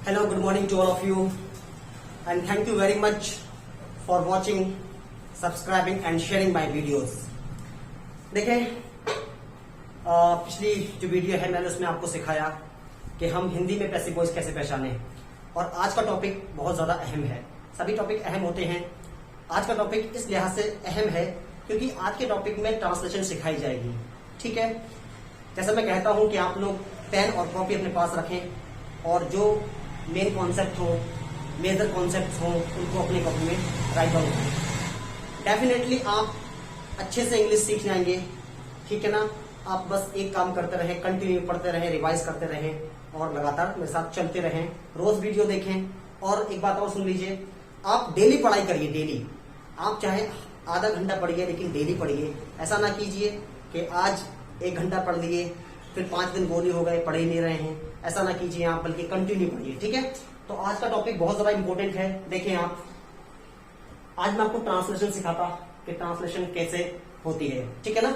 Hello, good morning to all of you, and thank you very much for watching, subscribing and sharing my videos. देखें, पिछली जो video है मैंने उसमें आपको सिखाया कि हम हिंदी में पैसिव वॉइस कैसे पहचानें, और आज का टॉपिक बहुत ज्यादा अहम है। सभी टॉपिक अहम होते हैं, आज का टॉपिक इस लिहाज से अहम है क्योंकि आज के टॉपिक में ट्रांसलेशन सिखाई जाएगी। ठीक है, जैसा मैं कहता हूं कि आप लोग पेन और कॉपी अपने पास रखें और जो मेन कॉन्सेप्ट हो, मेजर कॉन्सेप्ट हो, उनको अपनी कॉपी में राइट डाउन करें। डेफिनेटली आप अच्छे से इंग्लिश सीख जाएंगे। ठीक है ना, आप बस एक काम करते रहें, कंटिन्यू पढ़ते रहें, रिवाइज करते रहें और लगातार मेरे साथ चलते रहें। रोज वीडियो देखें, और एक बात और सुन लीजिए, आप डेली पढ़ाई करिए। डेली आप चाहे आधा घंटा पढ़िए, लेकिन डेली पढ़िए। ऐसा ना कीजिए कि आज 1 घंटा पढ़ लिए फिर 5 दिन गोली हो गए, पढ़ ही नहीं रहे हैं। ऐसा ना कीजिए आप, बल्कि कंटिन्यू पढ़िए। ठीक है, तो आज का टॉपिक बहुत ज्यादा इंपॉर्टेंट है। देखें आप, आज मैं आपको ट्रांसलेशन सिखाता कि ट्रांसलेशन कैसे होती है। ठीक है ना,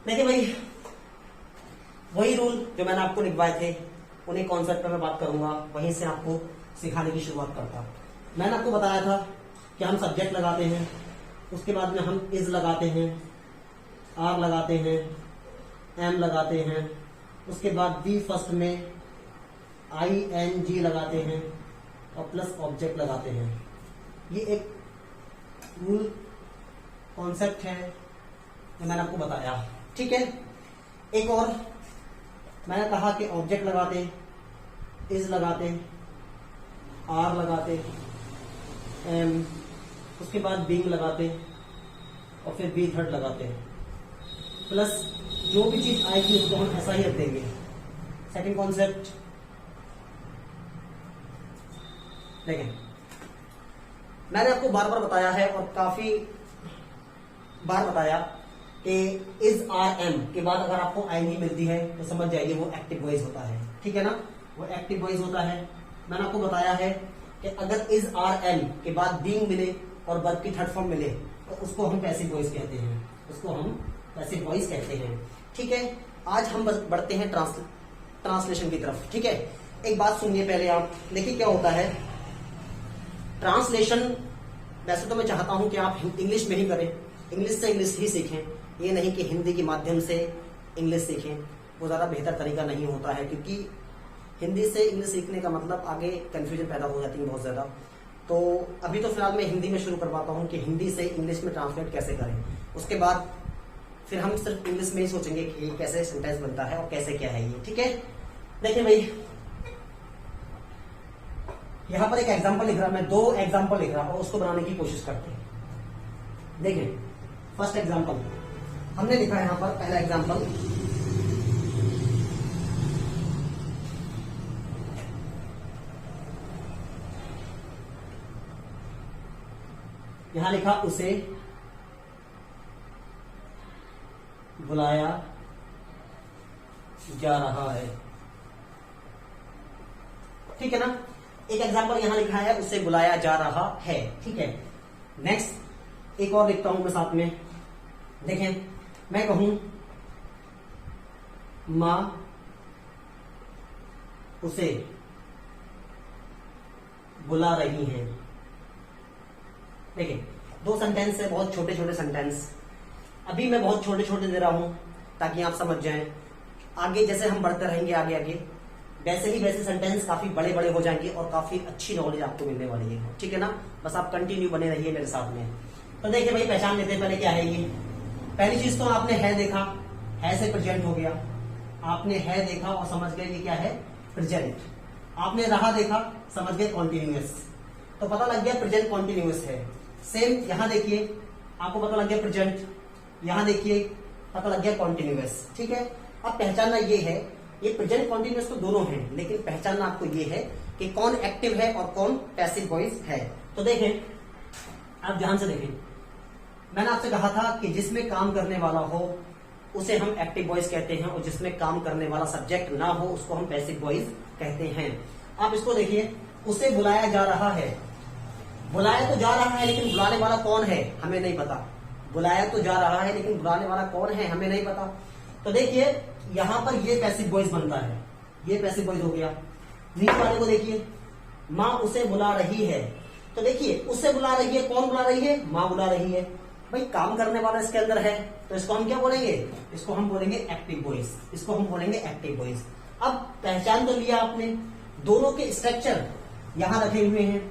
देखिए भाई, वही रूल जो मैंने आपको लिखवाए थे उन्हीं कॉन्सेप्ट पर मैं बात करूंगा, वहीं से आपको सिखाने की शुरुआत करता। मैंने आपको बताया था कि हम सब्जेक्ट लगाते हैं, उसके बाद में हम इज लगाते हैं, आर लगाते हैं, एम लगाते हैं, उसके बाद बी फर्स्ट में ING लगाते हैं और प्लस ऑब्जेक्ट लगाते हैं। ये एक रूल कॉन्सेप्ट है जो मैंने आपको बताया। ठीक है, एक और मैंने कहा कि ऑब्जेक्ट लगाते, इज लगाते, आर लगाते, एम, उसके बाद बीइंग लगाते और फिर बी थर्ड लगाते हैं, प्लस जो भी चीज आएगी उसको हम ऐसा ही रख देंगे। सेकंड कॉन्सेप्ट देखें, मैंने आपको बार बार बताया है और काफी बार बताया कि इज आर एम के बाद अगर आपको ING मिलती है तो समझ जाइए वो एक्टिव वॉइस होता है। ठीक है ना, वो एक्टिव वॉइस होता है। मैंने आपको बताया है कि अगर इज आर एम के बाद बीइंग मिले और वर्ब की थर्ड फॉर्म मिले तो उसको हम पैसिव वॉइस कहते हैं, उसको हम पैसिव वॉइस कहते हैं। ठीक है, आज हम बढ़ते हैं ट्रांसलेशन की तरफ। ठीक है, एक बात सुनिए पहले आप, देखिए क्या होता है ट्रांसलेशन। वैसे तो मैं चाहता हूं कि आप इंग्लिश में ही करें, इंग्लिश से इंग्लिश ही सीखें, ये नहीं कि हिंदी के माध्यम से इंग्लिश सीखें। वो ज्यादा बेहतर तरीका नहीं होता है, क्योंकि हिंदी से इंग्लिश सीखने का मतलब आगे कंफ्यूजन पैदा हो जाती है बहुत ज्यादा। तो अभी तो फिलहाल मैं हिंदी में शुरू करवाता हूं कि हिंदी से इंग्लिश में ट्रांसलेट कैसे करें। उसके बाद फिर हम सिर्फ इंग्लिश में ही सोचेंगे कि कैसे सेंटेंस बनता है और कैसे क्या है ये। ठीक है, देखिए भाई, यहां पर एक एग्जांपल लिख रहा, मैं 2 एग्जांपल लिख रहा और उसको बनाने की कोशिश करते हैं। देखिए, फर्स्ट एग्जांपल हमने लिखा है यहां पर, पहला एग्जांपल, यहां लिखा उसे बुलाया जा रहा है। ठीक है ना, एक एग्जांपल यहां लिखा है उसे बुलाया जा रहा है। ठीक है, नेक्स्ट एक और लिखता हूं मैं साथ में। देखें, मैं कहूं मां उसे बुला रही है। देखिए, 2 सेंटेंस है, बहुत छोटे छोटे सेंटेंस। अभी मैं बहुत छोटे छोटे दे रहा हूं ताकि आप समझ जाएं। आगे जैसे हम बढ़ते रहेंगे आगे आगे, वैसे ही वैसे सेंटेंस काफी बड़े बड़े हो जाएंगे और काफी अच्छी नॉलेज आपको मिलने वाली है। ठीक है ना, बस आप कंटिन्यू बने रहिए मेरे साथ में। तो देखिए भाई, पहचान लेते हैं पहले क्या है ये। पहली चीज तो आपने है देखा, है से प्रेजेंट हो गया। आपने है देखा और समझ गए ये क्या है, प्रेजेंट। आपने रहा देखा, समझ गए कॉन्टिन्यूअस, तो पता लग गया प्रेजेंट कॉन्टिन्यूअस है। सेम यहां देखिए, आपको पता लग गया प्रेजेंट, यहां देखिए पता लग गया कॉन्टिन्यूअस। ठीक है, अब पहचानना ये है, ये प्रेजेंट कॉन्टिन्यूअस तो दोनों हैं, लेकिन पहचानना आपको ये है कि कौन एक्टिव है और कौन पैसिव वॉइस है। तो देखें, आप ध्यान से देखें, मैंने आपसे कहा था कि जिसमें काम करने वाला हो उसे हम एक्टिव वॉइस कहते हैं, और जिसमें काम करने वाला सब्जेक्ट ना हो उसको हम पैसिव वॉइस कहते हैं। आप इसको देखिए, उसे बुलाया जा रहा है, बुलाया तो जा रहा है लेकिन बुलाने वाला कौन है हमें नहीं पता। बुलाया तो जा रहा है लेकिन बुलाने वाला कौन है हमें नहीं पता। तो देखिए यहां पर ये पैसिव वॉइस बनता है, ये पैसिव वॉइस हो गया। नीचे वाले को देखिए, माँ उसे बुला रही है। तो देखिए उसे बुला रही है, कौन बुला रही है? माँ बुला रही है। भाई काम करने वाला इसके अंदर है, तो इसको हम क्या बोलेंगे? इसको हम बोलेंगे एक्टिव वॉइस। इसको हम बोलेंगे एक्टिव वॉइस। अब पहचान तो लिया आपने, दोनों के स्ट्रक्चर यहां रखे हुए हैं।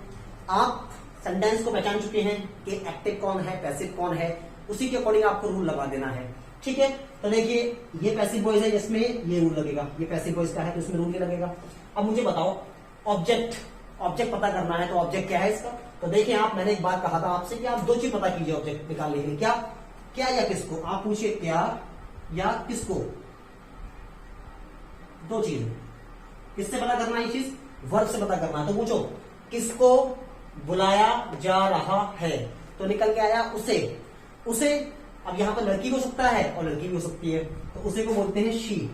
आप सेंटेंस को पहचान चुके हैं कि एक्टिव कौन है, पैसिव कौन है, उसी के अकॉर्डिंग आपको रूल लगा देना है। ठीक है, तो देखिए ये पैसिव वॉइस है, जिसमें ये रूल लगेगा। ये पैसिव वॉइस का है तो इसमें रूल ये लगेगा। अब मुझे बताओ ऑब्जेक्ट पता करना है, तो ऑब्जेक्ट क्या है इसका? तो देखिए आप, मैंने एक बार कहा था आपसे कि आप दो चीज पता कीजिए ऑब्जेक्ट निकालने के लिए। क्या या किसको? आप पूछिए क्या या किसको, दो चीज। किससे पता करना है ये चीज? वर्ब से पता करना है। तो पूछो किसको बुलाया जा रहा है, तो निकल के आया उसे। अब यहां पर लड़की हो सकता है और लड़की भी हो सकती है, तो उसे को बोलते हैं शी।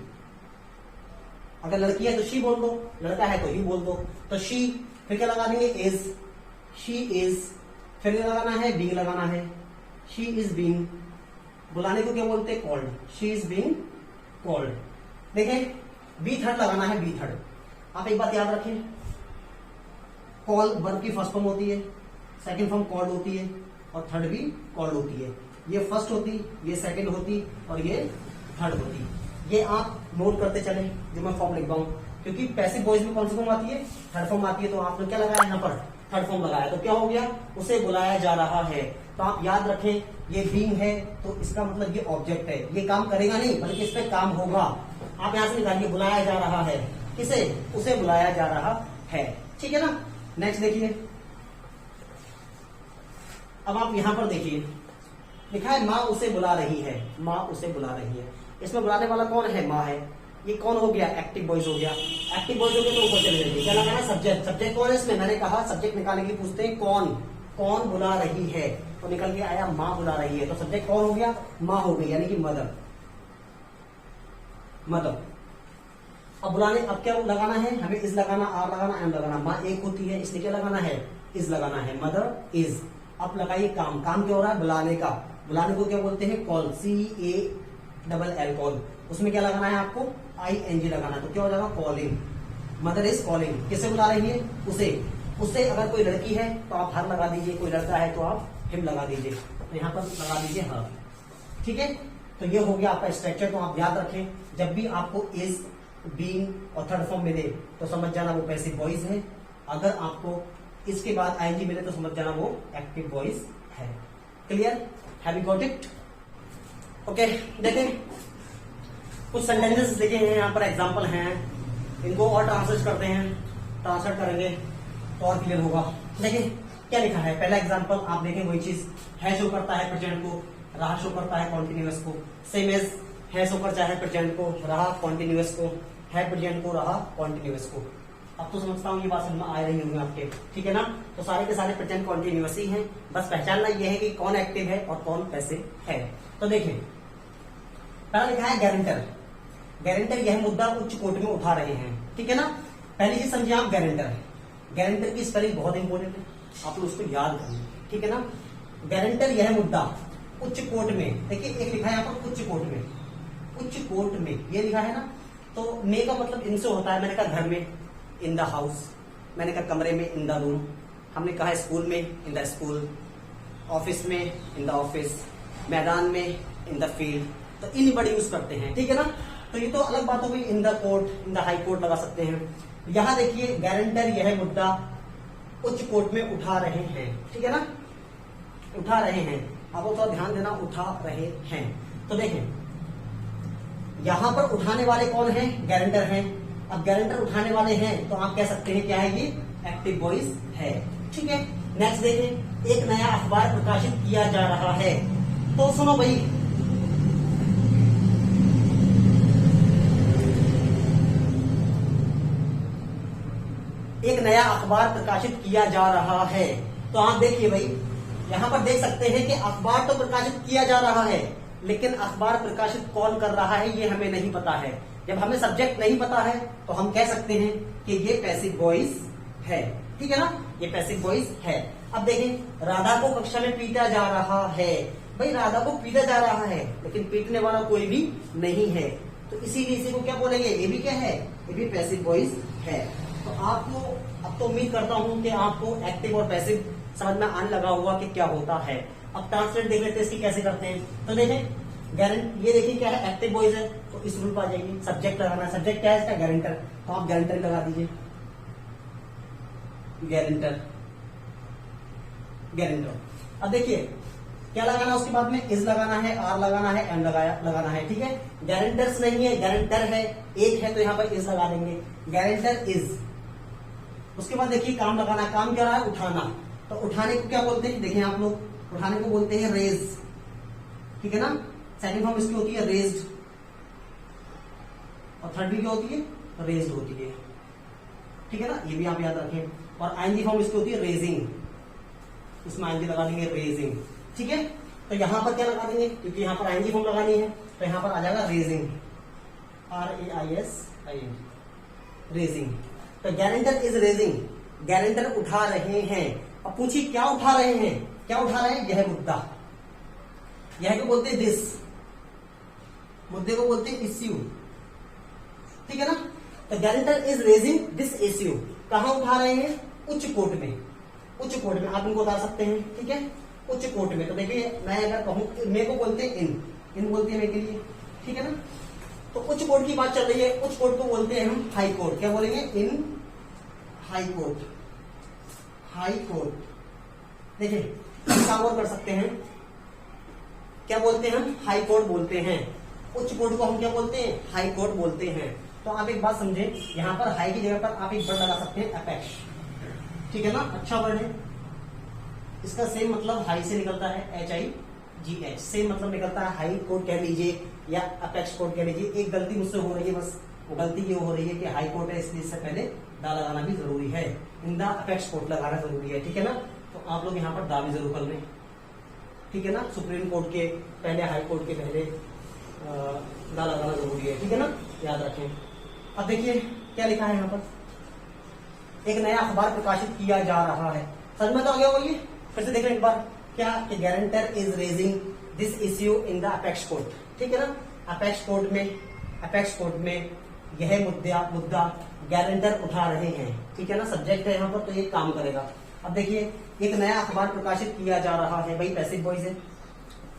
अगर लड़की है तो शी बोल दो, लड़का है तो ही बोल दो। तो शी, फिर क्या लगा देंगे? Is, she is. फिर क्या लगाना है? बीइंग लगाना है, शी इज बीइंग। बुलाने को क्या बोलते हैं? Called, she is being called. देखें बी थर्ड लगाना है, बी थर्ड। आप एक बात याद रखें, कॉल वर्ब की फर्स्ट फॉर्म होती है, सेकंड फॉर्म कॉल्ड होती है और थर्ड भी कॉल्ड होती है। ये फर्स्ट होती, ये सेकंड होती और ये थर्ड होती। ये आप नोट करते चले जो मैं फॉर्म लिख रहा हूं, क्योंकि पैसिव वॉइस में कौन सी फॉर्म आती है? थर्ड फॉर्म आती है। तो आपने क्या लगाया यहाँ पर? थर्ड फॉर्म लगाया। तो क्या हो गया? उसे बुलाया जा रहा है। तो आप याद रखें ये बीइंग है, तो इसका मतलब ये ऑब्जेक्ट है। ये काम करेगा नहीं, बल्कि इस पे काम होगा। आप यहां से निकालिए, बुलाया जा रहा है। किसे? उसे बुलाया जा रहा है। ठीक है ना? नेक्स्ट देखिए, अब आप यहां पर देखिए, लिखा है माँ उसे बुला रही है। माँ उसे बुला रही है। इसमें बुलाने वाला कौन है? माँ है। ये कौन हो गया? एक्टिव वॉइस हो गया। एक्टिव वॉइस हो गया तो ऊपर चले जाएंगे। क्या लगाना? सब्जेक्ट। सब्जेक्ट कौन है इसमें? मैंने कहा सब्जेक्ट निकालने के लिए पूछते हैं कौन बुला रही है, तो निकल के आया माँ बुला रही है। तो सब्जेक्ट कौन हो गया? माँ हो गई, यानी कि मदर। अब बुलाने, अब क्या लगाना है हमें? इज लगाना, आर लगाना, एम लगाना। माँ एक होती है, इसलिए क्या लगाना है? इज लगाना है। Mother is. अब लगाइए काम क्या हो रहा है? बुलाने का। बुलाने को क्या बोलते हैं? Call, CALL call. उसमें क्या लगाना है आपको? ING लगाना। तो क्या हो जाएगा? कॉलिंग। Mother is calling. किसे बुला रही है? उसे अगर कोई लड़की है तो आप हर लगा दीजिए, कोई लड़का है तो आप हिम लगा दीजिए। तो यहाँ पर लगा दीजिए हर। ठीक है, तो ये हो गया आपका स्ट्रक्चर। तो आप याद रखें, जब भी आपको इज, बीइंग और थर्ड फॉर्म मिले तो समझ जाना वो पैसिव वॉइस है। अगर आपको इसके बाद ING मिले तो समझ जाना वो एक्टिव वॉइस है। Clear? Have you got it? Okay, देखें कुछ सेंटेंसेस लिखे हैं यहाँ पर, एग्जांपल हैं। इनको और ट्रांसलेट करते हैं, ट्रांसलेट करेंगे तो और क्लियर होगा। देखिए क्या लिखा है। पहला एग्जांपल आप देखें, वही चीज है शो करता है प्रेजेंट को, रहा शो करता है कॉन्टिन्यूअस को। सेम एज है शो करता है प्रेजेंट को, रहा कॉन्टिन्यूअस को, है प्रेजेंट को, रहा कॉन्टिन्यूअस को। अब तो समझता हूँ ये बात समझ में आ रही होंगी आपके। ठीक है ना? तो सारे के सारे प्रेजेंट कॉन्टिन्यूअस ही हैं। बस पहचानना ये है कि कौन एक्टिव है और कौन पैसिव है। तो देखिए पहला लिखा है गारंटर। गारंटर यह मुद्दा उच्च कोर्ट में उठा रहे हैं। ठीक है ना? पहली चीज समझिए आप, गारंटर। गारंटर की स्पेलिंग बहुत इंपॉर्टेंट है, आप लोग उसको याद करिए। ठीक है ना? गारंटर यह मुद्दा उच्च कोर्ट में। देखिए एक लिखा है यहाँ पर उच्च कोर्ट में, उच्च कोर्ट में ये लिखा है ना। तो मे का मतलब इनसे होता है। मैंने कहा घर में, इन द हाउस। मैंने कहा कमरे में, इन द रूम। हमने कहा स्कूल में, इन द स्कूल। ऑफिस में, इन द ऑफिस। मैदान में, इन द फील्ड। तो इन बड़ी यूज करते हैं। ठीक है ना? तो ये तो अलग बात हो गई। In the court, in the high court लगा सकते हैं। यहां देखिए गारंटर यह मुद्दा उच्च कोर्ट में उठा रहे हैं। ठीक है ना? उठा रहे हैं। अब वो थोड़ा ध्यान देना, उठा रहे हैं। तो देखें यहां पर उठाने वाले कौन हैं? गारंटर हैं। अब गारंटर उठाने वाले हैं तो आप कह सकते हैं क्या है? ये एक्टिव वॉइस है। ठीक है, नेक्स्ट देखें, एक नया अखबार प्रकाशित किया जा रहा है। तो सुनो भाई, एक नया अखबार प्रकाशित किया जा रहा है। तो आप देखिए भाई, यहां पर देख सकते हैं कि अखबार तो प्रकाशित किया जा रहा है, लेकिन अखबार प्रकाशित कौन कर रहा है ये हमें नहीं पता है। जब हमें सब्जेक्ट नहीं पता है तो हम कह सकते हैं कि ये पैसिव वॉइस है। ठीक है ना? ये पैसिव वॉइस है। अब देखें, राधा को कक्षा में पीटा जा रहा है। भाई राधा को पीटा जा रहा है, लेकिन पीटने वाला कोई भी नहीं है, तो इसीलिए इसी को क्या बोलेंगे? ये भी क्या है? ये भी पैसिव वॉइस है। तो आपको अब तो उम्मीद करता हूं कि आपको एक्टिव और पैसिव समझ में आने लगा होगा कि क्या होता है। अब ट्रांसलेट देख लेते हैं इसकी कैसे करते हैं। तो देखें ये देखिए क्या है, एक्टिव वॉइस है तो इस रूल पर आ जाएगी। सब्जेक्ट लगाना है, सब्जेक्ट क्या है इसका, गारंटर, तो आप गारंटर लगा दीजिए, गारंटर गारंटर। अब देखिए क्या लगाना है उसके बाद में, इज लगाना है, आर लगाना है, एम लगाना है, ठीक है। गारंटर्स नहीं है, गारंटर है, एक है तो यहाँ पर इज लगा देंगे, गारंटर इज। उसके बाद देखिए काम लगाना है, काम क्या रहा है, उठाना, तो उठाने को क्या बोलते हैं, देखिए आप लोग, उठाने को बोलते हैं रेज, ठीक है ना। सेकंड फॉर्म इसकी होती है रेज्ड, और थर्ड भी क्या होती है, रेज्ड होती है, ठीक है ना, ये भी आप याद रखें। और आईएनजी फॉर्म इसकी होती है रेजिंग, इसमें आईएनजी लगा देंगे रेजिंग, ठीक है। तो यहां पर क्या लगा देंगे, क्योंकि यहां पर आईएनजी फॉर्म लगानी है तो यहां पर आ जाएगा रेजिंग, RAISING, रेजिंग। तो गारंटर इज रेजिंग, गारंटर उठा रहे हैं। अब पूछिए क्या उठा रहे हैं, क्या उठा रहे हैं, यह मुद्दा, यह को बोलते हैं दिस, मुद्दे को बोलते हैं इश्यू, ठीक है ना। तो guarantor is raising this issue, कहां उठा रहे हैं, उच्च कोर्ट में, उच्च कोर्ट में आप इनको उतार सकते हैं, ठीक है, उच्च कोर्ट में। तो देखिए मैं अगर कहूं, मेरे को बोलते हैं इन बोलते हैं मेरे के लिए, ठीक है ना। तो उच्च कोर्ट की बात चल रही है, उच्च कोर्ट को बोलते हैं हम हाई कोर्ट, क्या बोलेंगे, इन हाई कोर्ट, हाई कोर्ट। देखिए काम और कर सकते हैं, क्या बोलते हैं हम, हाई कोर्ट बोलते हैं, उच्च कोर्ट को हम क्या बोलते हैं, हाई कोर्ट बोलते हैं। तो आप एक बात समझे, यहां पर हाई की जगह पर आप एक वर्ड लगा सकते हैं अपेक्स, ठीक है ना, अच्छा वर्ड है। इसका सेम मतलब हाई से निकलता है, HIGH, सेम मतलब निकलता है, हाई कोर्ट कह लीजिए या अपेक्स कोर्ट कह लीजिए। एक गलती मुझसे हो रही है, बस वो गलती ये हो रही है कि हाई कोर्ट है, इसलिए इससे पहले दा लगाना भी जरूरी है, इन द अपेक्स कोर्ट लगाना जरूरी है, ठीक है ना। तो आप लोग यहाँ पर दा भी जरूर कर लें, ठीक है ना। सुप्रीम कोर्ट के पहले, हाई कोर्ट के पहले दा लगाना जरूरी है, ठीक है ना, याद रखें। अब देखिए क्या लिखा है यहाँ पर, एक नया अखबार प्रकाशित किया जा रहा है, समझ में तो आ गया होगा। ये फिर से देख लें एक बार, क्या कि guarantor is raising this issue in the apex court, ठीक है ना। अपेक्स कोर्ट में यह मुद्दा गारंटर उठा रहे हैं, ठीक है ना, सब्जेक्ट है यहाँ पर तो ये काम करेगा। अब देखिए एक नया अखबार प्रकाशित किया जा रहा है, भाई पैसिव वॉइस है,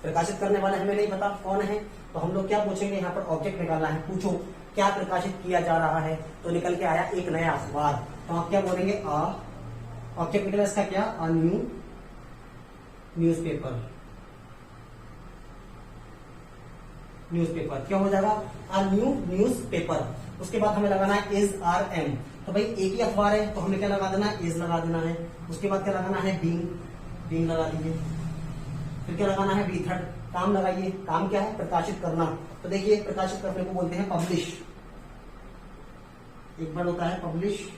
प्रकाशित करने वाले हमें नहीं पता कौन है, तो हम लोग क्या पूछेंगे, यहाँ पर ऑब्जेक्ट निकालना है, पूछो क्या प्रकाशित किया जा रहा है, तो निकल के आया एक नया अखबार, तो आप क्या बोलेंगे, ऑब्जेक्ट निकला इसका क्या, अ न्यू न्यूज़पेपर, न्यूज़पेपर क्या हो जाएगा, अ न्यू न्यूज़पेपर। उसके बाद हमें लगाना है इज आर एम, तो भाई एक ही अखबार है तो हमें क्या लगा देना है, इज लगा देना है। उसके बाद क्या लगाना है, बीइंग लगा दीजिए। फिर क्या लगाना है, बी थर्ड, काम लगाइए, काम क्या है, प्रकाशित करना। तो देखिए प्रकाशित करने को बोलते हैं पब्लिश, एक बार होता है पब्लिश,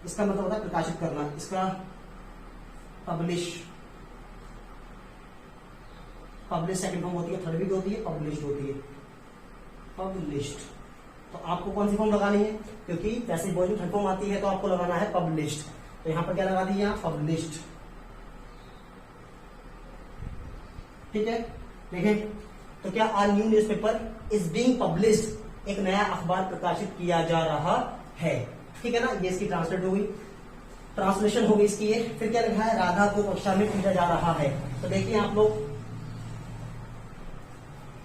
इसका मतलब होता है प्रकाशित करना, इसका पब्लिश सेकंड फॉर्म होती है, थर्ड भी होती है, पब्लिश्ड होती है, पब्लिश्ड। तो आपको कौन सी फॉर्म लगानी है, क्योंकि पैसिव वॉइस में थर्ड फॉर्म आती है तो आपको लगाना है पब्लिश्ड, तो यहां पर क्या लगा दीजिए, पब्लिश्ड, ठीक है। देखें तो क्या, our new newspaper is being published, एक नया अखबार प्रकाशित किया जा रहा है, ठीक है ना। ये इसकी ट्रांसलेट हो गई, ट्रांसलेशन हो गई इसकी ये। फिर क्या लिखा है, राधा को कक्षा में पूछा जा रहा है, तो देखिए आप लोग,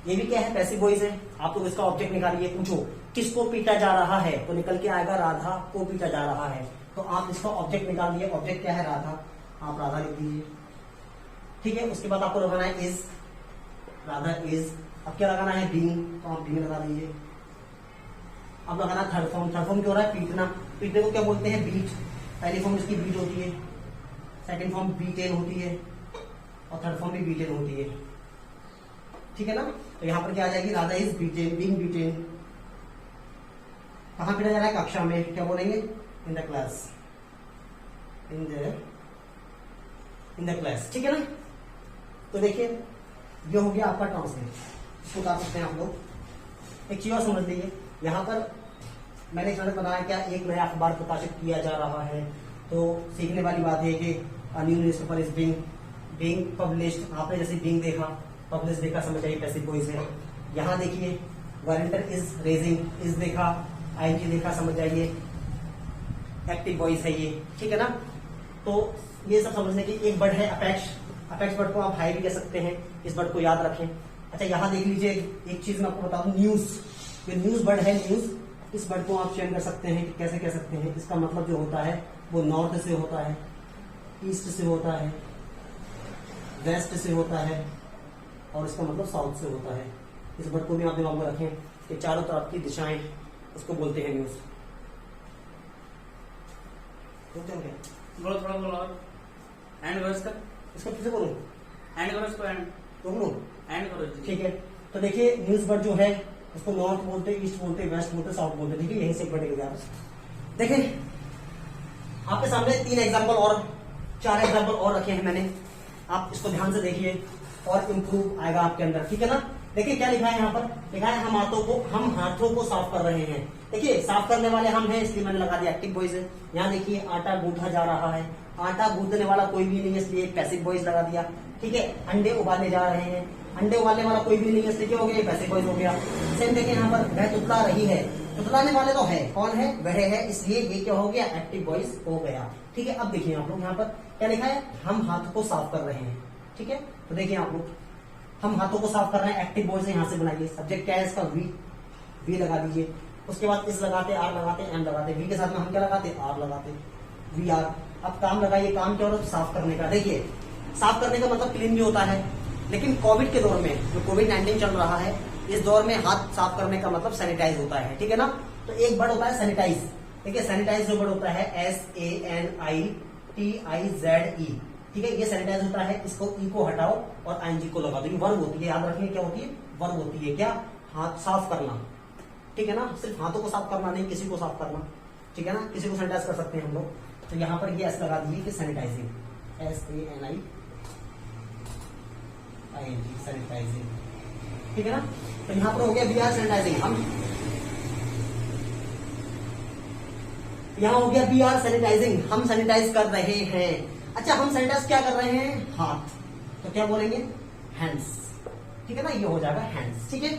ये भी क्या है, पैसिव वॉइस है। आप लोग इसका ऑब्जेक्ट निकालिए, पूछो किसको पीटा जा रहा है, तो निकल के आएगा राधा को पीटा जा रहा है। तो आप इसका ऑब्जेक्ट निकाल दिए, ऑब्जेक्ट क्या है, राधा, आप राधा लिख दीजिए, ठीक है। उसके बाद आपको लगाना है इज, राधा इज। अब क्या लगाना है, बीइंग, तो आप बीइंग लगा दीजिए। अब लगाना थर्ड फॉर्म, थर्ड फॉर्म क्या हो रहा है, पीटना, पीटने को क्या बोलते हैं, बीट, पहली फॉर्म इसकी बीट होती है, सेकंड फॉर्म बीटेन होती है, और थर्ड फॉर्म भी बीटेन होती है, ठीक है ना। तो यहां पर क्या आ जाएगी, Radha is beaten, being beaten. कहां पीटा जा रहा है, कक्षा में, क्या बोलेंगे, in the class, in the class, ठीक है ना। तो देखिए ये हो गया आपका ट्रांसलेट, इसको उतार सकते हैं आप लोग। एक चीज और समझ लीजिए, यहाँ पर मैंने एक बनाया, क्या एक नया अखबार प्रकाशित किया जा रहा है, तो सीखने वाली बात है कि new newspaper is being published. आपने जैसे बीइंग देखा, पब्लिश देखा, समझ आइए पैसिव वॉइस है। यहाँ देखिए गारंटर इज रेजिंग, इज देखा, आईएनजी देखा, समझ जाइए एक्टिव वॉइस है ये, ठीक है ना। तो ये सब समझने की एक वर्ड है अपेक्स। अपेक्स वर्ड को आप हाई भी कह सकते हैं, इस वर्ड को याद रखें। अच्छा यहाँ देख लीजिए, एक चीज मैं आपको बता दूं, न्यूज, ये न्यूज वर्ड है, न्यूज, इस वर्ड को आप चेंज कर सकते हैं कि कैसे कह सकते हैं। इसका मतलब जो होता है वो नॉर्थ से होता है, ईस्ट से होता है, वेस्ट से होता है, और इसका मतलब साउथ से होता है। इस वर्ड को भी आप दिमाग में रखें कि चारों तरफ की दिशाएं, उसको बोलते हैं न्यूज। बोलो थोड़ा बोलो। एंड वर्स का इसको फिर से बोलूं, एंड वर्स को एंड तो बोलूं, एंड करो। ठीक है। तो देखिए न्यूज वर्ड जो है उसको नॉर्थ बोलते, ईस्ट बोलते, वेस्ट बोलते, साउथ बोलते, ठीक है। यही से वर्ड निकल देखिए आपके सामने 3 एग्जाम्पल और 4 एग्जाम्पल और रखे हैं मैंने, आप इसको ध्यान से देखिए और इम्प्रूव आएगा आपके अंदर, ठीक है ना। देखिए क्या लिखा है यहाँ पर, लिखा है हम हाथों को साफ कर रहे हैं। देखिए साफ करने वाले हम हैं, इसलिए मैंने लगा दिया एक्टिव वॉइस है। यहाँ देखिए आटा गूंथा जा रहा है, आटा गूंथने वाला कोई भी नहीं है, इसलिए पैसिव वॉइस लगा दिया, ठीक है। अंडे उबाले जा रहे हैं, अंडे उबालने वाला कोई भी नहीं है, इसलिए क्या हो गया, पैसिव वॉइस हो गया। सेम देखिए यहाँ पर वह तुतला रही है, तुतलाने वाले तो है, कौन है, वह है, इसलिए ये क्या हो गया, एक्टिव वॉइस हो गया, ठीक है। अब देखिए आप लोग यहाँ पर क्या लिखा है, हम हाथ को साफ कर रहे हैं, ठीक है। तो देखिए आप लोग, हम हाथों को साफ कर रहे हैं, एक्टिव वॉइस यहाँ से बनाइए। सब्जेक्ट क्या है इसका, वी लगा दीजिए। उसके बाद इस लगाते, आर लगाते, एम लगाते, वी के साथ में हम क्या लगाते, आर लगाते, वी आर। अब काम लगाइए, काम क्या हो रहा है, साफ करने का। देखिए साफ करने का मतलब क्लीन भी होता है, लेकिन कोविड के दौर में, जो कोविड-19 चल रहा है, इस दौर में हाथ साफ करने का मतलब सैनिटाइज होता है, ठीक है ना। तो एक वर्ड होता है सैनिटाइज। देखिए सैनिटाइज जो वर्ड होता है SANITIZE, ठीक है, ये सैनिटाइज होता है। इसको ई को हटाओ और आईएनजी को लगा दो, ये वर्ब होती है, याद रखिए क्या होती है, वर्ब होती है। क्या, हाथ साफ करना, ठीक है ना। सिर्फ हाथों को साफ करना नहीं, किसी को साफ करना, ठीक है ना, किसी को सैनिटाइज कर सकते हैं हम लोग। तो यहाँ पर ये एस लगा दीजिए कि सैनिटाइजिंग, SANITIZING, सैनिटाइजिंग, ठीक है ना। तो यहाँ पर हो गया वी आर सैनिटाइजिंग, हम यहाँ हो गया वी आर सैनिटाइजिंग, हम सैनिटाइज कर रहे हैं। अच्छा हम सैनिटाइज क्या कर रहे हैं, हाथ, तो क्या बोलेंगे, हैंड्स, ठीक है ना, ये हो जाएगा हैंड्स, ठीक है।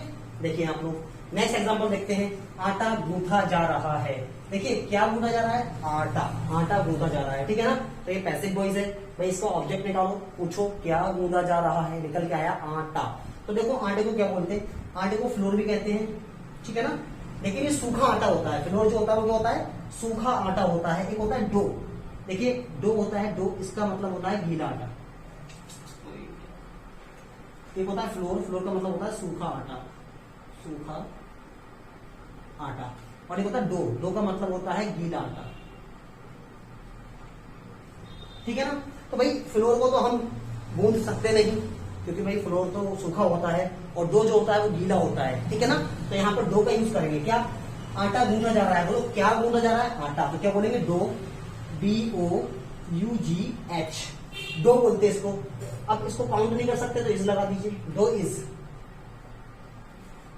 देखिए आप लोग नेक्स्ट एग्जांपल देखते हैं, आटा गूंथा जा रहा है। देखिए क्या गूंथा जा रहा है, आटा, आटा गूंथा जा रहा है, ठीक है ना। तो ये पैसिव वॉइस है। भाई इसका ऑब्जेक्ट निकालो, पूछो क्या गूंथा जा रहा है, निकल के आया आटा। तो देखो आटे को क्या बोलते हैं, आटे को फ्लोर भी कहते हैं, ठीक है ना। लेकिन ये सूखा आटा होता है, फ्लोर जो होता है वो क्या होता है, सूखा आटा होता है। एक होता है डो, देखिए डो होता है, डो इसका मतलब होता है गीला आटा। एक होता है फ्लोर, फ्लोर का मतलब होता है सूखा आटा, सूखा आटा। और एक होता है डो, डो का मतलब होता है गीला आटा, ठीक है ना। तो भाई फ्लोर को तो हम गूंथ सकते नहीं, क्योंकि भाई फ्लोर तो सूखा होता है और डो जो होता है वो गीला होता है, ठीक है ना। तो यहाँ पर डो का यूज करेंगे। क्या, आटा गूंथा जा रहा है, बोलो क्या गूंथा जा रहा है, आटा। तो क्या बोलेंगे, डो, DOUGH, डो बोलते हैं इसको। अब इसको काउंट नहीं कर सकते तो इज लगा दीजिए, डो इज।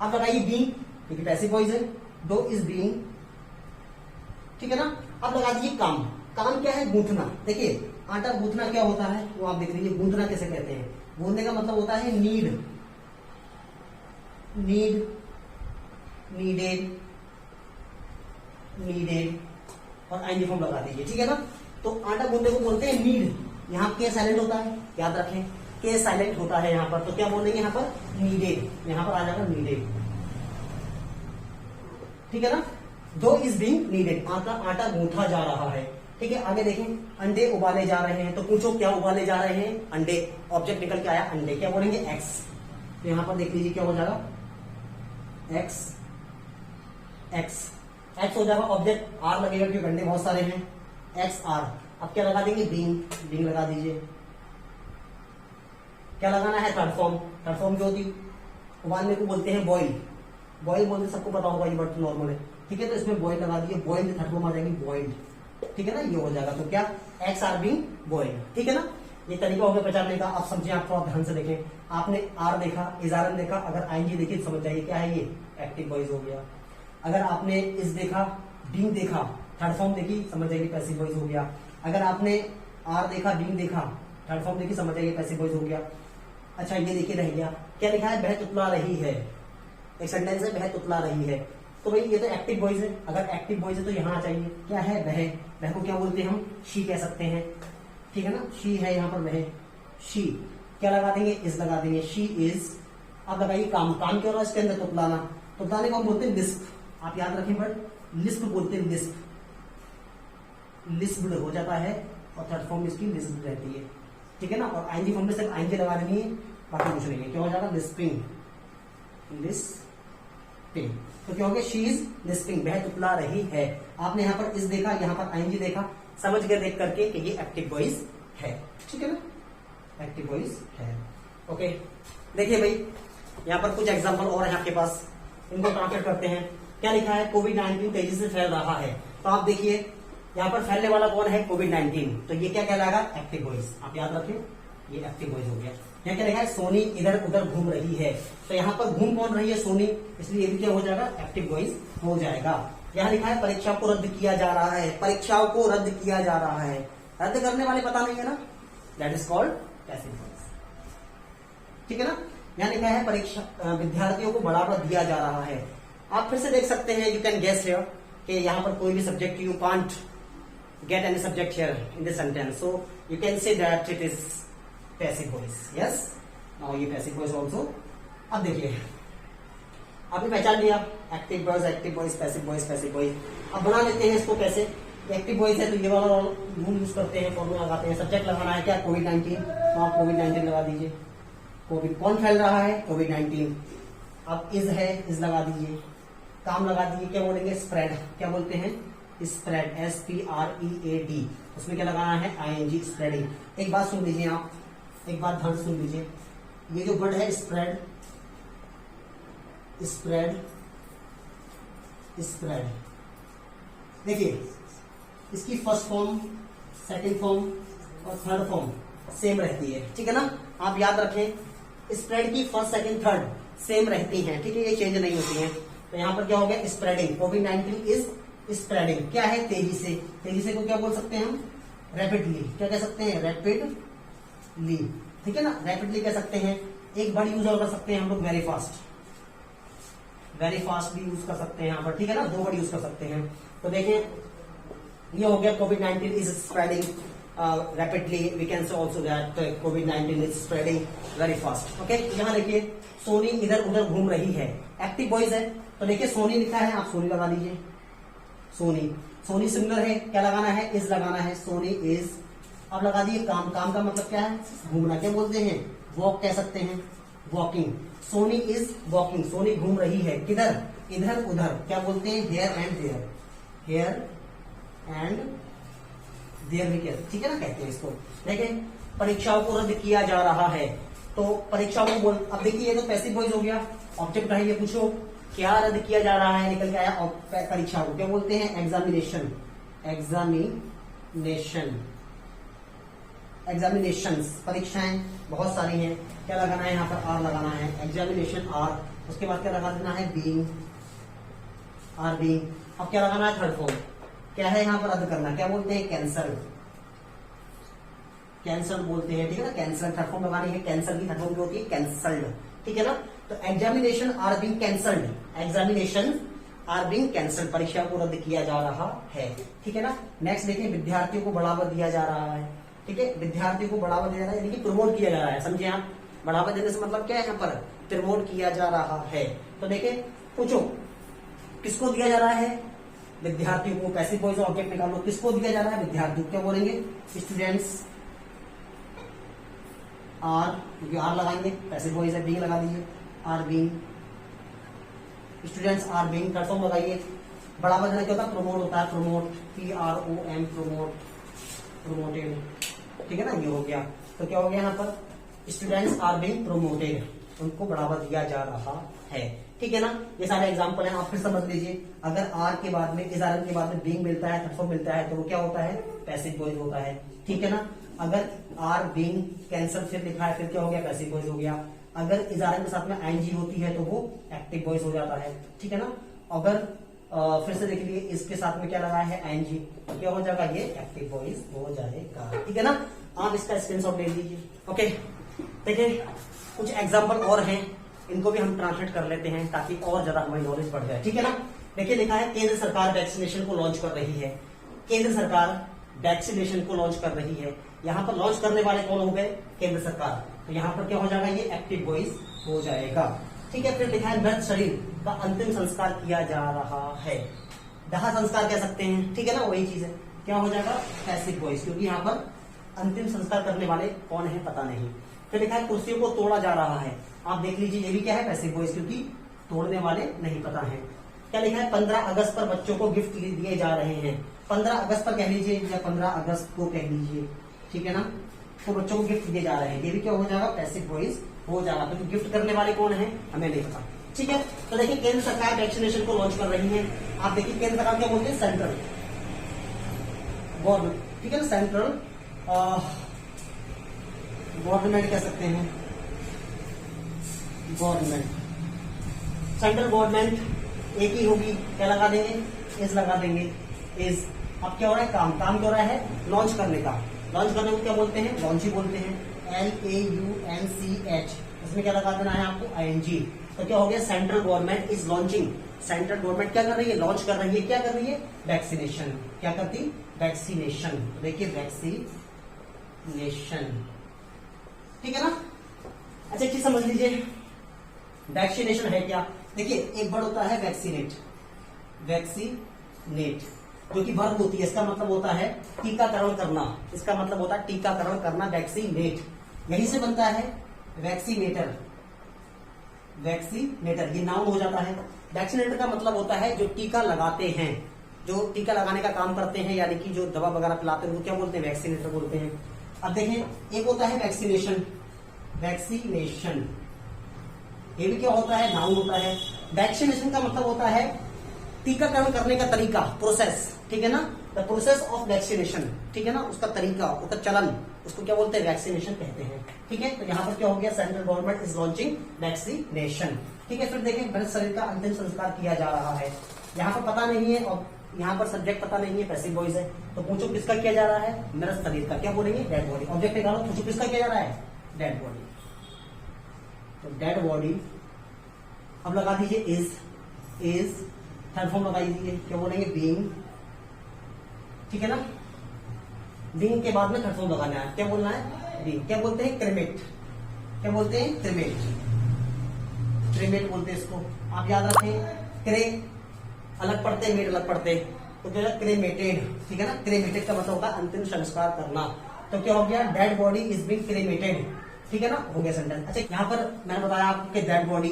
अब लगाइए बीइंग, क्योंकि पैसिव वॉइस है, डो इज बीइंग, ठीक है ना। अब लगा दीजिए काम, काम क्या है, गूंथना। देखिए आटा गूंथना क्या होता है वो आप देख लीजिए, गूंथना कैसे कहते हैं। गूंथने का मतलब होता है नीड, नीड, नीडेड, नीडेड, और आईएनजी फॉर्म लगा दीजिए, ठीक है ना। तो आटा गूंथने को बोलते हैं नीड। यहाँ के साइलेंट होता है, याद रखें, के साइलेंट होता है यहाँ पर। तो क्या बोलेंगे यहाँ पर, नीडेड, यहाँ पर आ जाएगा नीडेड, ठीक है ना। दो इज बीइंग नीडेड, आटा गूंथा जा रहा है, ठीक है। आगे देखें, अंडे उबाले जा रहे हैं। तो पूछो क्या उबाले जा रहे हैं, अंडे। ऑब्जेक्ट निकल के आया अंडे, क्या बोलेंगे, एक्स। तो यहाँ पर देख लीजिए क्या हो जाएगा, एक्स, एक्स, एक्स हो जाएगा। ऑब्जेक्ट आर लगेगा क्योंकि अंडे बहुत सारे हैं, एक्स आर। अब क्या लगा देंगे, बीइंग, बीइंग लगा दीजिए। क्या लगाना है, थर्ड फॉर्म। थर्ड फॉर्म जो होती उबालने को बोलते हैं बॉइल, बॉइल बोलते सबको पता होगा, ये वर्ड नॉर्मल है, ठीक है। तो इसमें बॉइल लगा दिए, बॉइल थर्ड फॉर्म आ जाएगी बॉइल्ड, ठीक है ना, ये हो जाएगा। तो क्या, एक्स आर बीइंग बॉइल्ड, ठीक है ना। ये तरीका हो गया पहचानने का। आप समझिए, आप थोड़ा ध्यान से देखें। आपने आर देखा, इजारन देखा, अगर आईएनजी देखी तो समझ जाइए क्या है, ये एक्टिव वॉइस हो गया। अगर आपने इस देखा, बीइंग देखा, थर्ड फॉर्म देखी, समझ जाइए पैसिव वॉइस हो गया। अगर आपने आर देखा, बीइंग देखा, थर्ड फॉर्म देखी, समझ जाइए पैसिव वॉइस हो गया। अच्छा ये देखिए रह गया, क्या लिखा है, वह तुतला रही है। एक सेंटेंस है, वह तुतला रही है। तो भाई ये तो एक्टिव वॉइस है, अगर एक्टिव वॉइस है तो यहाँ चाहिए क्या है, वह को क्या बोलते हैं हम, शी कह सकते हैं, ठीक है ना, शी है यहाँ पर वह, शी क्या लगा देंगे, इज लगा देंगे, शी इज। अब लगाइए काम, काम क्या हो रहा है इसके अंदर, तुतलाना, तुतलाने को हम बोलते हैं लिस्प, आप याद रखें, बट लिस्प बोलते हैं, लिस्प, लिस्प्ड हो जाता है और थर्ड फॉर्म इसकी लिस्प्ड रहती है, ठीक है ना। और आईएनजी फॉर्म में सिर्फ आईएनजी लगा देनी है, बाकी कुछ नहीं है, क्या हो जाएगा, लिस्पिंग, लिस्पिंग। तो क्या हो गया, शी इज लिस्पिंग, वह तुतला रही है। आपने यहाँ पर इस देखा, यहाँ पर आईएनजी देखा, समझ गए देख करके कि ये एक्टिव वॉइस है, ठीक है ना, एक्टिव वॉइस है। ओके, देखिए भाई यहाँ पर कुछ एग्जांपल और है आपके पास, इनको ट्रांसलेट करते हैं। क्या लिखा है, कोविड-19 तेजी से फैल रहा है, तो आप देखिए यहाँ पर फैलने वाला कौन है, कोविड-19, तो ये क्या कहलाएगा, एक्टिव वॉइस, आप याद रखें, ये एक्टिव वॉइस हो गया। यहाँ क्या लिखा है, सोनी इधर उधर घूम रही है, तो यहाँ पर घूम कौन रही है, सोनी, इसलिए ये भी क्या हो जाएगा, एक्टिव वॉइस हो जाएगा। यहाँ लिखा है परीक्षा को रद्द किया जा रहा है, परीक्षाओं को रद्द किया जा रहा है, रद्द करने वाले पता नहीं है ना, that is called passive voice, ठीक है ना। यहाँ लिखा है परीक्षा विद्यार्थियों को बढ़ावा दिया जा रहा है, आप फिर से देख सकते हैं, यू कैन गेस हियर कि यहाँ पर कोई भी subject, you can't get any subject here in this sentence, so you can say that it is passive voice, yes, now ये passive voice also। अब देखिए आपने पहचान लिया active voice, active voice, passive voice, passive voice. अब बना लेते हैं इसको कैसे, एक्टिव वॉइस है तो ये वाला रूल यूज करते हैं, फॉर्मूला लगाते हैं, सब्जेक्ट लगाना है क्या, कोविड-19, तो आप कोविड-19 लगा दीजिए, कोविड कौन फैल रहा है, कोविड-19, अब इज है, इज लगा दीजिए, काम लगा दीजिए, क्या बोलेंगे, स्प्रेड, क्या बोलते हैं, स्प्रेड, SPREAD, उसमें क्या लगाना है, ING, स्प्रेडिंग। एक बात सुन लीजिए आप, एक बात ध्यान से सुन लीजिए, ये जो वर्ड है स्प्रेड, स्प्रेड, स्प्रेड, देखिए इसकी फर्स्ट फॉर्म, सेकंड फॉर्म और थर्ड फॉर्म सेम रहती है, ठीक है ना। आप याद रखें स्प्रेड की फर्स्ट, सेकंड, थर्ड सेम रहती हैं, ठीक है, ये चेंज नहीं होती हैं। तो यहाँ पर क्या हो गया, स्प्रेडिंग, कोविड-19 इज स्प्रेडिंग, क्या है, तेजी से, तेजी से को क्या बोल सकते हैं हम, रैपिडली, क्या कह सकते हैं, रैपिडली, ठीक है ना, रैपिडली कह सकते हैं। एक वर्ड यूज और कर सकते हैं हम लोग, वेरी फास्ट, वेरी फास्ट भी यूज कर सकते हैं यहाँ पर, ठीक है ना, दो वर्ड यूज कर सकते हैं। तो देखिए ये हो गया, कोविड-19 is spreading rapidly, we can say also that covid is spreading very fast. Okay, यहाँ देखिए सोनी इधर उधर घूम रही है, एक्टिव वॉइस है, तो देखिए सोनी लिखा है, आप सोनी लगा दीजिए, सोनी, सोनी सिंगुलर है, क्या लगाना है, इज लगाना है, सोनी इज। अब लगा दिए काम, काम का मतलब क्या है, घूमना, क्या बोलते हैं, वॉक कह सकते हैं, walking, Soni is walking, Soni घूम रही है, किधर, इधर उधर, क्या बोलते हैं, here and there, here and there भी कहते, ठीक है ना, कहते हैं इसको। देखें परीक्षाओं को रद्द किया जा रहा है, तो परीक्षाओं को बोल, अब देखिए ये तो पैसिव वॉइस हो गया, ऑब्जेक्ट है, ये पूछो क्या रद्द किया जा रहा है, निकल के आया, और परीक्षा को क्या बोलते हैं, एग्जामिनेशन, एग्जामिनेशन, एग्जामिनेशंस, परीक्षाएं बहुत सारी हैं, क्या लगाना है यहाँ पर, आर लगाना है, एग्जामिनेशन आर, उसके बाद क्या लगा देना है, बीइंग, आर बीइंग। अब क्या लगाना है, थर्ड फॉर्म, क्या है यहाँ पर, रद्द करना, क्या बोलते हैं, कैंसल, कैंसल बोलते हैं, ठीक है ना, कैंसल, थर्ड फॉर्म लगानी है, कैंसल की थर्ड फॉर्म होती है कैंसल्ड, ठीक है ना। तो examination are being cancelled, examination are being cancelled, परीक्षा को रद्द किया जा रहा है, ठीक है ना। नेक्स्ट देखिए विद्यार्थियों को बढ़ावा दिया जा रहा है, ठीक है, विद्यार्थियों को बढ़ावा दिया जा रहा है, यानी कि प्रमोट किया जा रहा है, समझे आप, बढ़ावा देने से मतलब क्या है, यहाँ पर प्रमोट किया जा रहा है। तो देखिए पूछो किसको दिया जा रहा है, विद्यार्थियों को, पैसिव वॉइस ऑब्जेक्ट निकालो, किसको दिया जा रहा है, विद्यार्थियों, क्या बोलेंगे, स्टूडेंट्स, आर, क्योंकि आर लगाएंगे, पैसिव वॉइस है, बीइंग लगा दीजिए, are being, students are being, third form लगाइए, बढ़ावा देना क्या होता है, प्रमोट होता है, प्रमोट, PROM, प्रमोट, प्रमोटेड, ठीक है ना, ये हो गया। तो क्या हो गया यहाँ पर, स्टूडेंट्स आर बीइंग प्रमोटेड, उनको बढ़ावा दिया जा रहा है, ठीक है ना। ये सारे एग्जांपल हैं, आप फिर समझ लीजिए, अगर आर के बाद में, इस आर के बाद में बीइंग मिलता है, थर्ड फॉर्म मिलता है, तो वो क्या होता है, पैसिव वॉइस होता है, ठीक है ना। अगर आर बीइंग कैंसल फिर लिखा है, फिर क्या हो गया, पैसिव वॉइस हो गया। अगर इस आर के साथ में ING होती है तो वो एक्टिव वॉइस हो जाता है, ठीक है ना। अगर फिर से देख लीजिए, इसके साथ में क्या लगा है, ING, तो क्या हो जाएगा, ये एक्टिव वॉइस हो जाएगा, ठीक है ना। आप इसका स्क्रीनशॉट ले लीजिए। ओके, देखिए कुछ एग्जाम्पल और हैं, इनको भी हम ट्रांसलेट कर लेते हैं ताकि और ज्यादा हमारी नॉलेज बढ़ जाए, ठीक है ना। देखिए लिखा है केंद्र सरकार वैक्सीनेशन को लॉन्च कर रही है। केंद्र सरकार वैक्सीनेशन को लॉन्च कर रही है। यहाँ पर लॉन्च करने वाले कौन हो गए? केंद्र सरकार। तो यहाँ पर क्या हो जाएगा? ये एक्टिव वॉइस हो जाएगा। ठीक है, फिर लिखा है मृत शरीर का अंतिम संस्कार किया जा रहा है। दाह संस्कार कह सकते हैं, ठीक है ना, वही चीज है। क्या हो जाएगा? पैसिव वॉइस, क्योंकि यहाँ पर अंतिम संस्कार करने वाले कौन है पता नहीं। फिर लिखा है कुर्सियों को तोड़ा जा रहा है। आप देख लीजिए ये भी क्या है? पैसिव वॉइस, क्योंकि तोड़ने वाले नहीं पता है। क्या लिखा है? 15 अगस्त पर बच्चों को गिफ्ट दिए जा रहे हैं। 15 अगस्त पर कह लीजिए या 15 अगस्त को कह लीजिए, ठीक है ना, तो बच्चों को गिफ्ट दिए जा रहे हैं। ये भी क्या हो जाएगा? पैसिव वॉइस हो जाएगा, क्योंकि गिफ्ट करने वाले कौन है हमें नहीं पता। ठीक है, तो देखिए केंद्र सरकार वैक्सीनेशन को लॉन्च कर रही है। आप देखिए केंद्र सरकार क्या बोलते हैं? सेंट्रल गवर्नमेंट, ठीक है ना, सेंट्रल गवर्नमेंट कह सकते हैं, गवर्नमेंट, सेंट्रल गवर्नमेंट एक ही होगी। क्या लगा देंगे? इस लगा देंगे, इस। अब क्या हो रहा है? काम क्या हो रहा है? लॉन्च करने का। लॉन्च करने को क्या बोलते हैं? लॉन्च ही बोलते हैं, LAUNCH। इसमें क्या लगा देना है आपको? ING। तो क्या हो गया? Central government is launching. Central government क्या कर रही है? लॉन्च कर रही है। क्या कर रही है? वैक्सीनेशन। क्या करती? वैक्सीनेशन। देखिए वैक्सीनेशन, ठीक है ना। अच्छा एक चीज समझ लीजिए, वैक्सीनेशन है क्या? देखिए एक वर्ड होता है वैक्सीनेट, वैक्सीनेट जो कि वर्ब होती है। इसका मतलब होता है टीकाकरण करना। इसका मतलब होता है टीकाकरण करना, वैक्सीनेट। यहीं से बनता है वैक्सीनेटर। वैक्सीनेटर ये नाउन हो जाता है। वैक्सीनेटर का मतलब होता है जो टीका लगाते हैं, जो टीका लगाने का काम करते हैं, यानी कि जो दवा वगैरह पिलाते हैं, वो क्या बोलते हैं? वैक्सीनेटर बोलते हैं। अब देखें एक होता है वैक्सीनेशन, वैक्सीनेशन ये भी क्या होता है? नाउन होता है। वैक्सीनेशन का मतलब होता है टीकाकरण करने का तरीका, प्रोसेस, ठीक है ना, द प्रोसेस ऑफ वैक्सीनेशन, ठीक है ना, उसका तरीका, उसका चलन, उसको क्या बोलते हैं? वैक्सीनेशन कहते हैं। ठीक है, तो यहाँ पर क्या हो गया? Central government is launching vaccination. ठीक है, फिर देखें मृत शरीर का अंतिम संस्कार किया जा रहा है। यहाँ पर पता नहीं है और यहाँ पर सब्जेक्ट पता नहीं है, पैसिव वॉइस है, तो पूछो किसका किया जा रहा है? मृत शरीर का। क्या बोलेंगे? Dead body. ऑब्जेक्ट निकालो, पूछो किसका किया जा रहा है? Dead body. तो डेड बॉडी। अब लगा दीजिए इज थर्ड फॉर्म लगा दीजिए, क्या बोलेंगे? बीइंग, ठीक है ना। बीइंग के बाद में थर्ड फॉर्म लगाना है। क्या बोलना है? बीइंग। क्या बोलते हैं? क्रेमेट। क्या बोलते हैं? क्रेमेट, क्रेमेट बोलते हैं इसको। आप याद रखें, क्रे अलग पढ़ते हैं, मेट अलग पढ़ते हैं, तो क्या क्रेमेटेड, ठीक है ना। क्रेमेटेड का मतलब होता है अंतिम संस्कार करना। तो क्या हो गया? डेड बॉडी इज बीइंग क्रेमेटेड, ठीक है ना, हो गया सेंटेंस। अच्छा यहाँ पर मैंने बताया आपको कि डेड बॉडी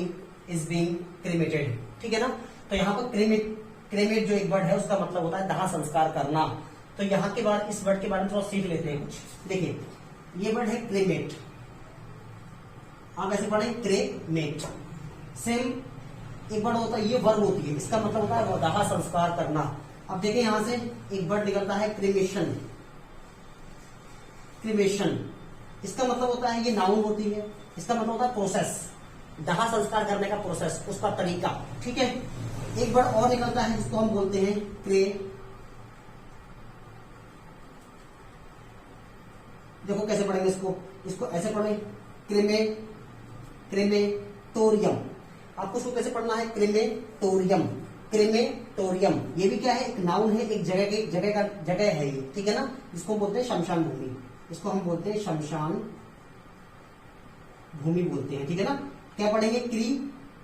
इज बीइंग क्रेमेटेड, ठीक है ना। तो यहाँ पर क्रेमेट जो एक वर्ड है उसका मतलब होता है दाह संस्कार करना। तो यहाँ के बाद इस वर्ड के बारे में थोड़ा सीख लेते हैं कुछ। देखिए ये वर्ड है क्रेमेट, आप ऐसे पढ़े क्रेमेट। सेम एक वर्ड होता है, ये वर्ब होती है, इसका मतलब होता है दाह संस्कार करना। अब देखिए यहां से एक वर्ड निकलता है क्रिमेशन। क्रिमेशन इसका मतलब होता है, ये नाउन होती है, इसका मतलब होता है प्रोसेस, दाह संस्कार करने का प्रोसेस, उसका तरीका। ठीक है, एक वर्ड और निकलता है जिसको हम बोलते हैं क्रे। देखो कैसे पढ़ेंगे इसको, इसको ऐसे पढ़े क्रेमेटोरियम। आपको इसको कैसे पढ़ना है? Crematorium, crematorium. ये भी क्या है? एक नाउन है, एक जगह है ये, ठीक है ना, जिसको बोलते हैं शमशान भूमि। इसको हम बोलते हैं शमशान भूमि बोलते हैं, ठीक है ना। क्या पढ़ेंगे?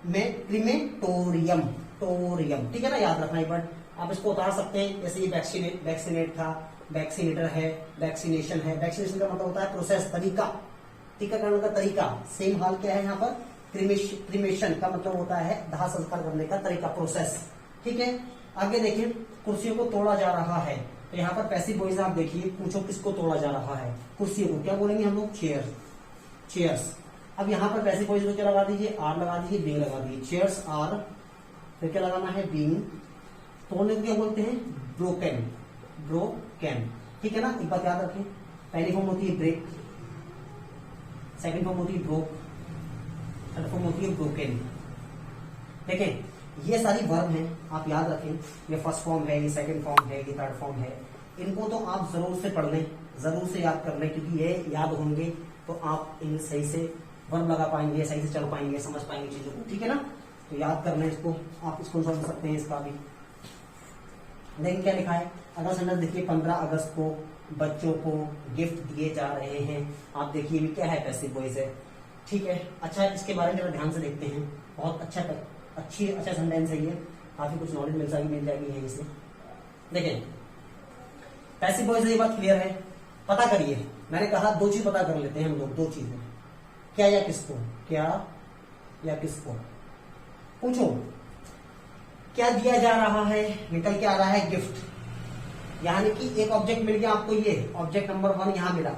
क्रीमेटोरियम, टोरियम, ठीक है ना, याद रखना एक बार। आप इसको उतार सकते हैं, जैसे ये वैक्सीनेट था, वैक्सीनेटर है, वैक्सीनेशन है। वैक्सीनेशन का मतलब होता है प्रोसेस, तरीका, टीकाकरण का तरीका। सेम हाल क्या है यहाँ पर? क्रिमेशन का मतलब होता है दाह संस्कार करने का तरीका, प्रोसेस। ठीक है, आगे देखिए, कुर्सियों को तोड़ा जा रहा है। तो यहाँ पर पैसिव वॉइस आप देखिए, पूछो किसको तोड़ा जा रहा है? कुर्सियों को। क्या बोलेंगे हम लोग? चेयर्स। अब यहाँ पर पैसिव वॉइस में क्या लगा दीजिए? आर लगा दीजिए, बीइंग लगा दीजिए। चेयर्स आर, फिर क्या लगाना है? बीइंग। तोड़ने को क्या बोलते हैं? ब्रोकन, ब्रोकन, ठीक है ना। एक बात याद रखें, पहली फॉर्म होती है ब्रेक, सेकंड फॉर्म होती है ब्रोक, थर्ड फॉर्म होती है ब्रोकन। देखें ये सारी वर्ब हैं, आप याद रखें। ये फर्स्ट फॉर्म है, ये सेकंड फॉर्म है, ये थर्ड फॉर्म है। इनको तो आप जरूर से पढ़ लें, जरूर से याद कर लें, क्योंकि ये याद होंगे तो आप इन सही से वर्ब लगा पाएंगे, सही से चल पाएंगे, समझ पाएंगे चीजों को, ठीक है ना। तो याद करना इसको, आप इसको समझ सकते हैं इसका भी। लेकिन क्या लिखा है, अगला सेंटेंस देखिए, 15 अगस्त को बच्चों को गिफ्ट दिए जा रहे हैं। आप देखिए भी क्या है, पैसिव वॉइस है, ठीक है। अच्छा, इसके बारे में जरा ध्यान से देखते हैं। बहुत अच्छा सेंटेंस है ये, काफी कुछ नॉलेज मिल जाएगी है इससे। देखिए पैसिव वॉइस, ये बात क्लियर है। पता करिए, मैंने कहा दो चीज पता कर लेते हैं हम लोग, दो चीजें, क्या या किसको, क्या या किसको। पूछो क्या दिया जा रहा है, निकल के आ रहा है गिफ्ट, यानी कि एक ऑब्जेक्ट मिल गया आपको, ये ऑब्जेक्ट नंबर 1 यहां मिला।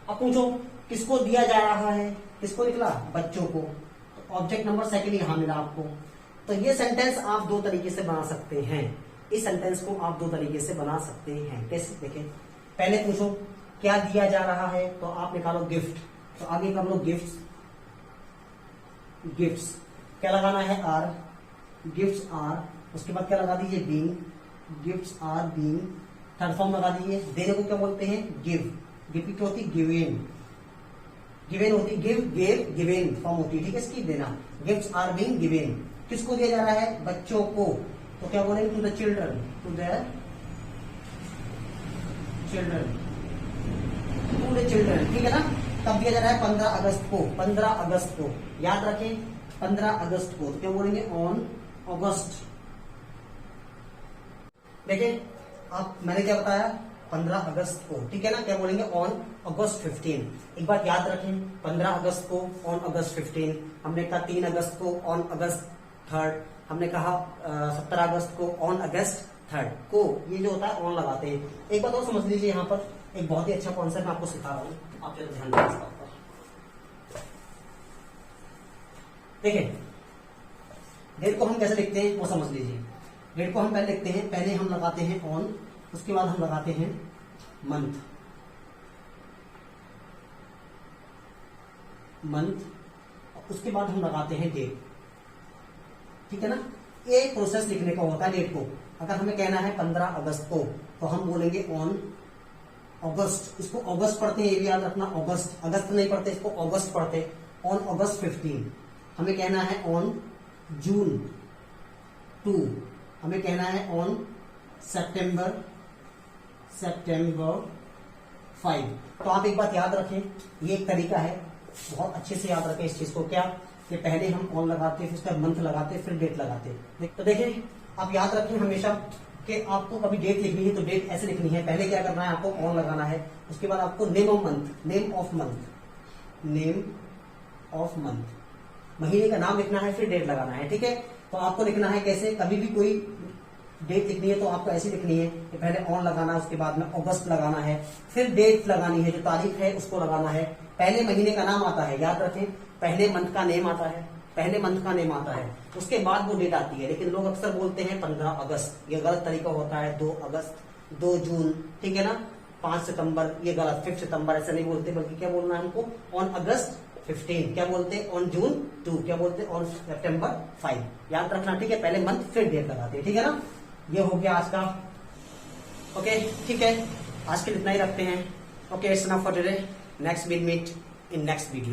अब पूछो किसको दिया जा रहा है, किसको निकला, बच्चों को, तो ऑब्जेक्ट नंबर 2 यहां मिला आपको। तो ये सेंटेंस आप दो तरीके से बना सकते हैं, इस सेंटेंस को आप दो तरीके से बना सकते हैं। कैसे, देखें, पहले पूछो क्या दिया जा रहा है, तो आप निकालो गिफ्ट, तो आगे कर लो गिफ्ट्स, गिफ्ट्स क्या लगाना है, आर, गिफ्ट्स आर, उसके बाद क्या लगा दीजिए, being, gifts are being, third form लगा दीजिए। देने को क्या बोलते हैं, गिव, गिव की क्या होती है, गिवेन, गिवेन होती, गिव, गेव, गिवेन फॉर्म होती है, ठीक है, इसकी देना। गिफ्ट्स आर बीइंग गिवेन, किसको दिया जा रहा है, बच्चों को, तो क्या बोलेंगे, to the children, to the children, to the children, ठीक है ना। कब दिया जा रहा है, 15 अगस्त को, 15 अगस्त को, याद रखें 15 अगस्त को, तो क्या बोलेंगे, ऑन अगस्त। देखिए आप, मैंने क्या बताया, 15 अगस्त को, ठीक है ना, क्या बोलेंगे, ऑन अगस्त 15। एक बात याद रखें, 15 अगस्त को ऑन अगस्त 15, हमने कहा 3 अगस्त को ऑन अगस्त 3rd, हमने कहा 17 अगस्त को ऑन अगस्त 3rd को, ये जो होता है ऑन लगाते हैं। एक बात और समझ लीजिए, यहाँ पर एक बहुत ही अच्छा कॉन्सेप्ट मैं आपको सिखा रहा हूँ, आप जरा ध्यान दें इस बात पर। देखिए डेट को हम कैसे लिखते हैं वो समझ लीजिए। डेट को हम पहले लिखते हैं, पहले हम लगाते हैं ऑन, उसके बाद हम लगाते हैं मंथ, उसके बाद हम लगाते हैं डेट, ठीक है ना। ये प्रोसेस लिखने का होता है डेट को। अगर हमें कहना है 15 अगस्त को, तो हम बोलेंगे ऑन अगस्त, इसको अगस्त पढ़ते हैं, ये भी याद रखना, अगस्त, अगस्त नहीं पढ़ते, इसको अगस्त पढ़ते, ऑन अगस्त 15। हमें कहना है ऑन जून 2, हमें कहना है ऑन सितंबर 5। तो आप एक बात याद रखें, ये एक तरीका है, बहुत अच्छे से याद रखें इस चीज को, क्या कि पहले हम ऑन लगाते, फिर उसका मंथ लगाते, फिर डेट लगाते। तो देखिए आप याद रखें हमेशा कि आपको कभी डेट लिखनी है तो डेट ऐसे लिखनी है, पहले क्या करना है, आपको ऑन लगाना है, उसके बाद आपको name of month, name of month, महीने का नाम लिखना है, फिर डेट लगाना है, ठीक है। तो आपको लिखना है कैसे, कभी भी कोई डेट लिखनी है तो आपको ऐसी लिखनी है कि पहले ऑन लगाना है, उसके बाद में अगस्त लगाना है, फिर डेट लगानी है, जो तारीख है उसको लगाना है, पहले महीने का नाम आता है, याद रखें, पहले मंथ का नेम आता है, पहले मंथ का नेम आता है, उसके बाद वो डेट आती है। लेकिन लोग अक्सर बोलते हैं 15 अगस्त, ये गलत तरीका होता है, 2 अगस्त, 2 जून, ठीक है ना, 5 सितंबर, ये गलत, 5 सितंबर ऐसा नहीं बोलते, बल्कि क्या बोलना है हमको, ऑन अगस्त 15, क्या बोलते हैं, ऑन जून 2, क्या बोलते हैं, ऑन सितंबर 5, याद रखना, ठीक है। पहले मंथ फिर डेट लगाते हैं, ठीक है ना। ये हो गया आज का, ओके, ठीक है, आज के लिए इतना ही रखते हैं। Okay, it's enough for today, next will meet in next video.